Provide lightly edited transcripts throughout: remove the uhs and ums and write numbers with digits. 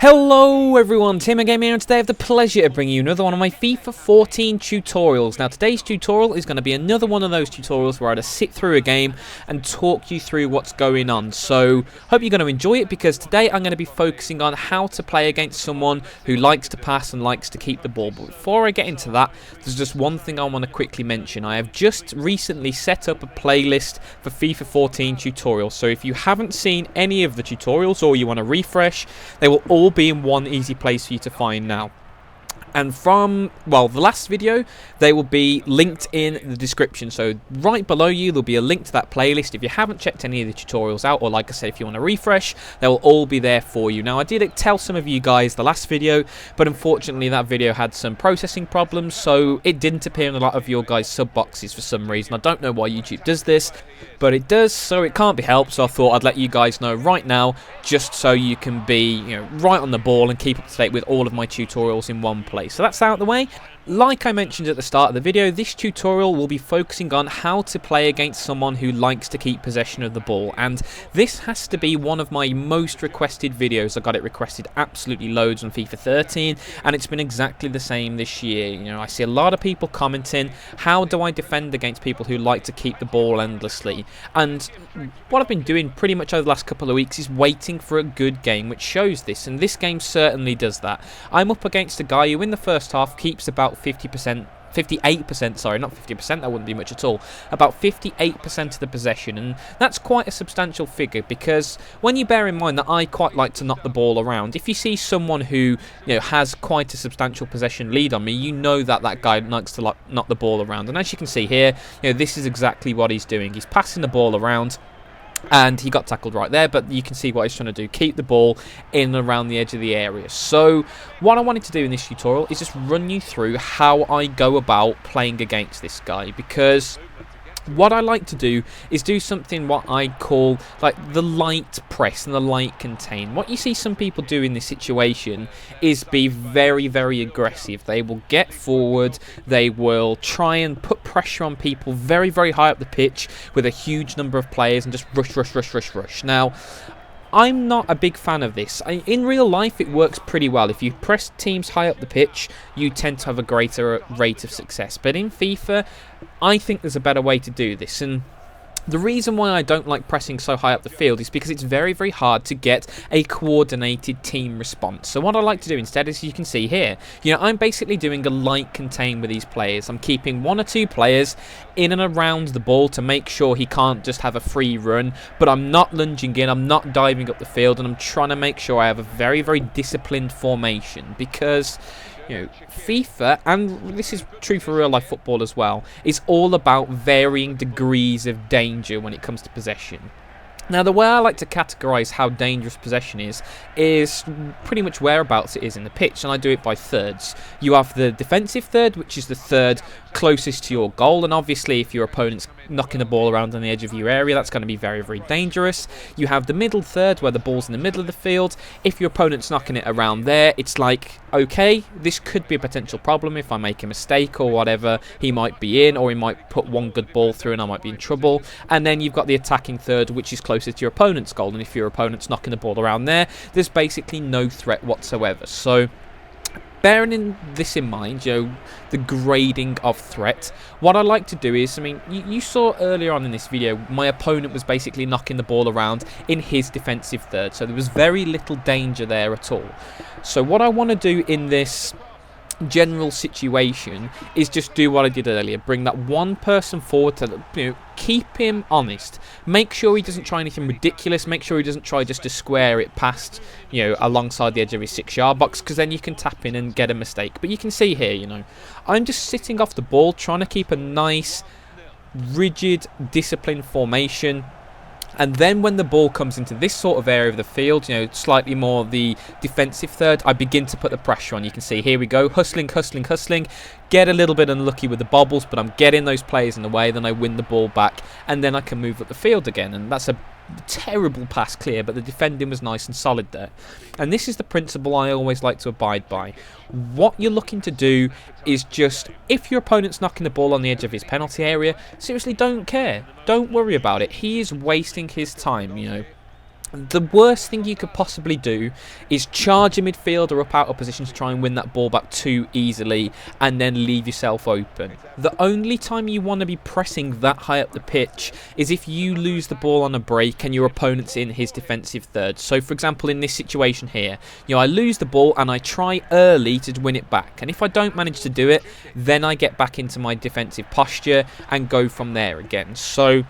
Hello everyone, TMMgamer here, and today I have the pleasure of bringing you another one of my FIFA 14 tutorials. Now today's tutorial is going to be another one of those tutorials where I just sit through a game and talk you through what's going on. So hope you're going to enjoy it, because today I'm going to be focusing on how to play against someone who likes to pass and likes to keep the ball. But before I get into that, there's just one thing I want to quickly mention. I have just recently set up a playlist for FIFA 14 tutorials. So if you haven't seen any of the tutorials or you want to refresh, they will all be in one easy place for you to find now. And from, well, the last video, they will be linked in the description. So right below you, there'll be a link to that playlist. If you haven't checked any of the tutorials out, or like I said, if you want to refresh, they will all be there for you. Now, I did tell some of you guys the last video, but unfortunately that video had some processing problems, so it didn't appear in a lot of your guys' sub boxes for some reason. I don't know why YouTube does this, but it does, so it can't be helped. So I thought I'd let you guys know right now, just so you can be, right on the ball and keep up to date with all of my tutorials in one place. So that's out of the way. Like I mentioned at the start of the video, this tutorial will be focusing on how to play against someone who likes to keep possession of the ball, and this has to be one of my most requested videos. I got it requested absolutely loads on FIFA 13, and it's been exactly the same this year. I see a lot of people commenting, how do I defend against people who like to keep the ball endlessly? And what I've been doing pretty much over the last couple of weeks is waiting for a good game which shows this, and this game certainly does that. I'm up against a guy who in the first half keeps about 58%, sorry, not 50%, that wouldn't be much at all, about 58% of the possession, and that's quite a substantial figure, because when you bear in mind that I quite like to knock the ball around, if you see someone who has quite a substantial possession lead on me, you know that that guy likes to knock the ball around. And as you can see here, this is exactly what he's doing. He's passing the ball around, and he got tackled right there, but you can see what he's trying to do, keep the ball in and around the edge of the area. So what I wanted to do in this tutorial is just run you through how I go about playing against this guy, because what I like to do is do something what I call like the light press and the light contain. What you see some people do in this situation is be very, very aggressive. They will get forward, they will try and put pressure on people very, very high up the pitch with a huge number of players and just rush. Now, I'm not a big fan of this. In real life, it works pretty well. If you press teams high up the pitch, you tend to have a greater rate of success. But in FIFA, I think there's a better way to do this. And the reason why I don't like pressing so high up the field is because it's very, very hard to get a coordinated team response. So what I like to do instead, as you can see here, I'm basically doing a light contain with these players. I'm keeping one or two players in and around the ball to make sure he can't just have a free run, but I'm not lunging in, I'm not diving up the field, and I'm trying to make sure I have a very, very disciplined formation, because FIFA, and this is true for real life football as well, is all about varying degrees of danger when it comes to possession. Now, the way I like to categorise how dangerous possession is pretty much whereabouts it is in the pitch, and I do it by thirds. You have the defensive third, which is the third closest to your goal, and obviously if your opponent's knocking the ball around on the edge of your area, that's going to be very, very dangerous. You have the middle third, where the ball's in the middle of the field. If your opponent's knocking it around there, it's like, okay, this could be a potential problem. If I make a mistake or whatever, he might be in, or he might put one good ball through and I might be in trouble. And then you've got the attacking third, which is closest to your opponent's goal, and if your opponent's knocking the ball around there, there's basically no threat whatsoever. So bearing this in mind, the grading of threat, what I like to do is, you saw earlier on in this video, my opponent was basically knocking the ball around in his defensive third, so there was very little danger there at all. So what I want to do in this general situation is just do what I did earlier, bring that one person forward to keep him honest, make sure he doesn't try anything ridiculous, make sure he doesn't try just to square it past alongside the edge of his 6-yard box, because then you can tap in and get a mistake. But you can see here, I'm just sitting off the ball, trying to keep a nice rigid disciplined formation. And then when the ball comes into this sort of area of the field, slightly more the defensive third, I begin to put the pressure on. You can see, here we go, hustling, get a little bit unlucky with the bobbles, but I'm getting those players in the way, then I win the ball back, and then I can move up the field again. And that's a terrible pass clear, but the defending was nice and solid there. And this is the principle I always like to abide by. What you're looking to do is just, if your opponent's knocking the ball on the edge of his penalty area, seriously, don't care. Don't worry about it. He is wasting his time, The worst thing you could possibly do is charge a midfielder up out of position to try and win that ball back too easily and then leave yourself open. The only time you want to be pressing that high up the pitch is if you lose the ball on a break and your opponent's in his defensive third. So for example, in this situation here, I lose the ball and I try early to win it back, and if I don't manage to do it, then I get back into my defensive posture and go from there again. So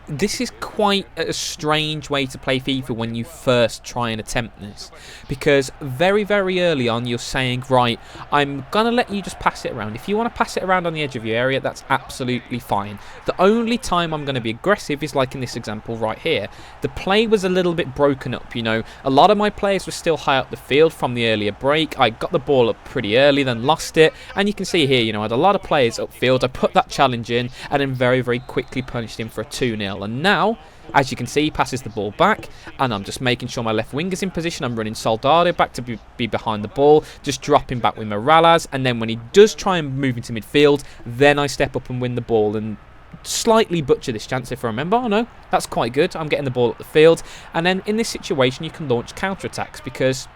this is quite a strange way to play FIFA when you first try and attempt this, because very, very early on you're saying, right, I'm going to let you just pass it around. If you want to pass it around on the edge of your area, that's absolutely fine. The only time I'm going to be aggressive is like in this example right here. The play was a little bit broken up, a lot of my players were still high up the field from the earlier break. I got the ball up pretty early, then lost it, and you can see here, I had a lot of players upfield. I put that challenge in and then very, very quickly punished him for a 2-0, and now, as you can see, he passes the ball back, and I'm just making sure my left wing is in position. I'm running Soldado back to be behind the ball, just dropping back with Morales, and then when he does try and move into midfield, then I step up and win the ball and slightly butcher this chance if I remember. Oh no, that's quite good. I'm getting the ball up the field, and then in this situation you can launch counter-attacks, because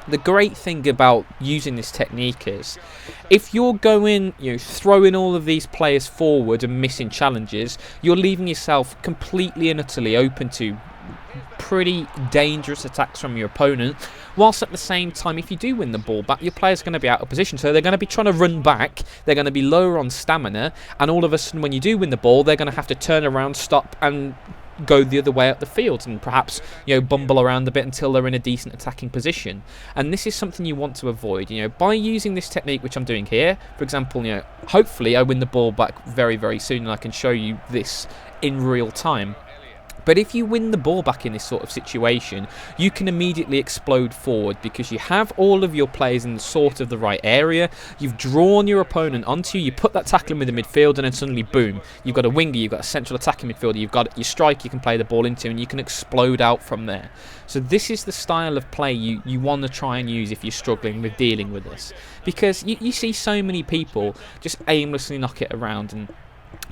the great thing about using this technique is if you're going, throwing all of these players forward and missing challenges, you're leaving yourself completely and utterly open to pretty dangerous attacks from your opponent, whilst at the same time, if you do win the ball back, your players are going to be out of position, so they're going to be trying to run back, they're going to be lower on stamina, and all of a sudden when you do win the ball, they're going to have to turn around, stop and go the other way up the field and perhaps bumble around a bit until they're in a decent attacking position. And this is something you want to avoid. By using this technique which I'm doing here, for example, hopefully I win the ball back very, very soon and I can show you this in real time. But if you win the ball back in this sort of situation, you can immediately explode forward because you have all of your players in sort of the right area. You've drawn your opponent onto you. You put that tackle in with the midfield, and then suddenly, boom, you've got a winger, you've got a central attacking midfielder, you've got your strike you can play the ball into, and you can explode out from there. So this is the style of play you want to try and use if you're struggling with dealing with this. Because you see so many people just aimlessly knock it around, and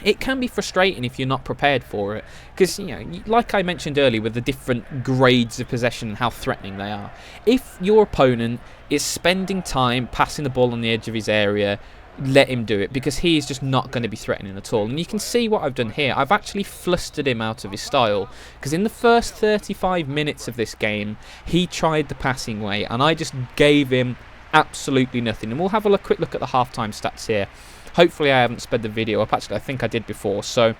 it can be frustrating if you're not prepared for it, because like I mentioned earlier with the different grades of possession and how threatening they are. If your opponent is spending time passing the ball on the edge of his area, let him do it, because he is just not going to be threatening at all. And you can see what I've done here. I've actually flustered him out of his style, because in the first 35 minutes of this game he tried the passing way and I just gave him absolutely nothing. And we'll have a quick look at the halftime stats here. Hopefully I haven't sped the video up. Actually, I think I did before. So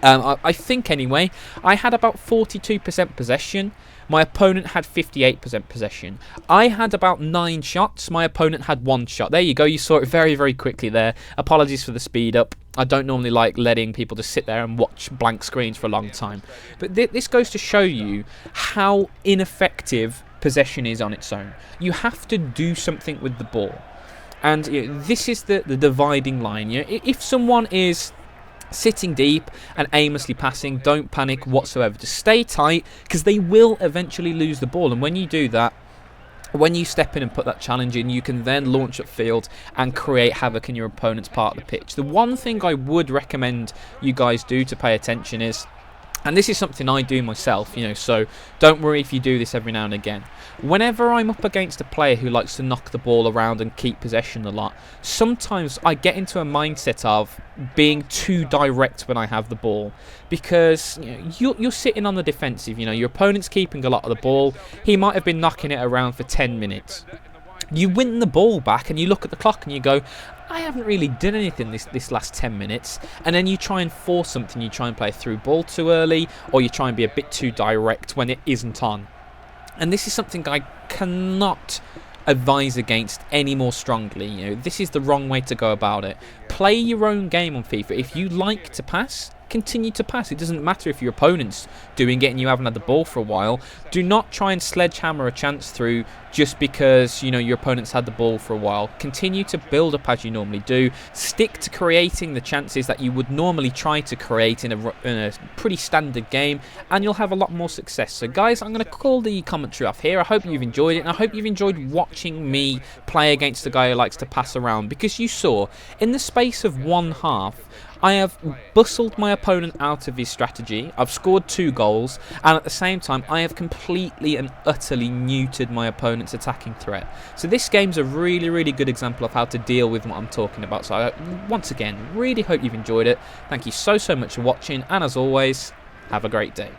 I think anyway, I had about 42% possession. My opponent had 58% possession. I had about 9 shots. My opponent had 1 shot. There you go. You saw it very, very quickly there. Apologies for the speed up. I don't normally like letting people just sit there and watch blank screens for a long time. But this goes to show you how ineffective possession is on its own. You have to do something with the ball. And this is the dividing line. If someone is sitting deep and aimlessly passing, don't panic whatsoever. Just stay tight, because they will eventually lose the ball. And when you do that, when you step in and put that challenge in, you can then launch upfield and create havoc in your opponent's part of the pitch. The one thing I would recommend you guys do to pay attention is, and this is something I do myself, so don't worry if you do this every now and again. Whenever I'm up against a player who likes to knock the ball around and keep possession a lot, sometimes I get into a mindset of being too direct when I have the ball, because you're sitting on the defensive. Your opponent's keeping a lot of the ball. He might have been knocking it around for 10 minutes. You win the ball back and you look at the clock and you go, I haven't really done anything this last 10 minutes. And then you try and force something. You try and play a through ball too early, or you try and be a bit too direct when it isn't on. And this is something I cannot advise against any more strongly. This is the wrong way to go about it. Play your own game on FIFA. If you like to pass, continue to pass. It doesn't matter if your opponent's doing it and you haven't had the ball for a while. Do not try and sledgehammer a chance through just because your opponent's had the ball for a while. Continue to build up as you normally do. Stick to creating the chances that you would normally try to create in a pretty standard game, and you'll have a lot more success. So guys, I'm going to call the commentary off here. I hope you've enjoyed it, and I hope you've enjoyed watching me play against a guy who likes to pass around, because you saw in the space of one half I have bustled my opponent out of his strategy, I've scored 2 goals, and at the same time I have completely and utterly neutered my opponent's attacking threat. So this game's a really good example of how to deal with what I'm talking about. So I, once again, really hope you've enjoyed it. Thank you so much for watching, and as always, have a great day.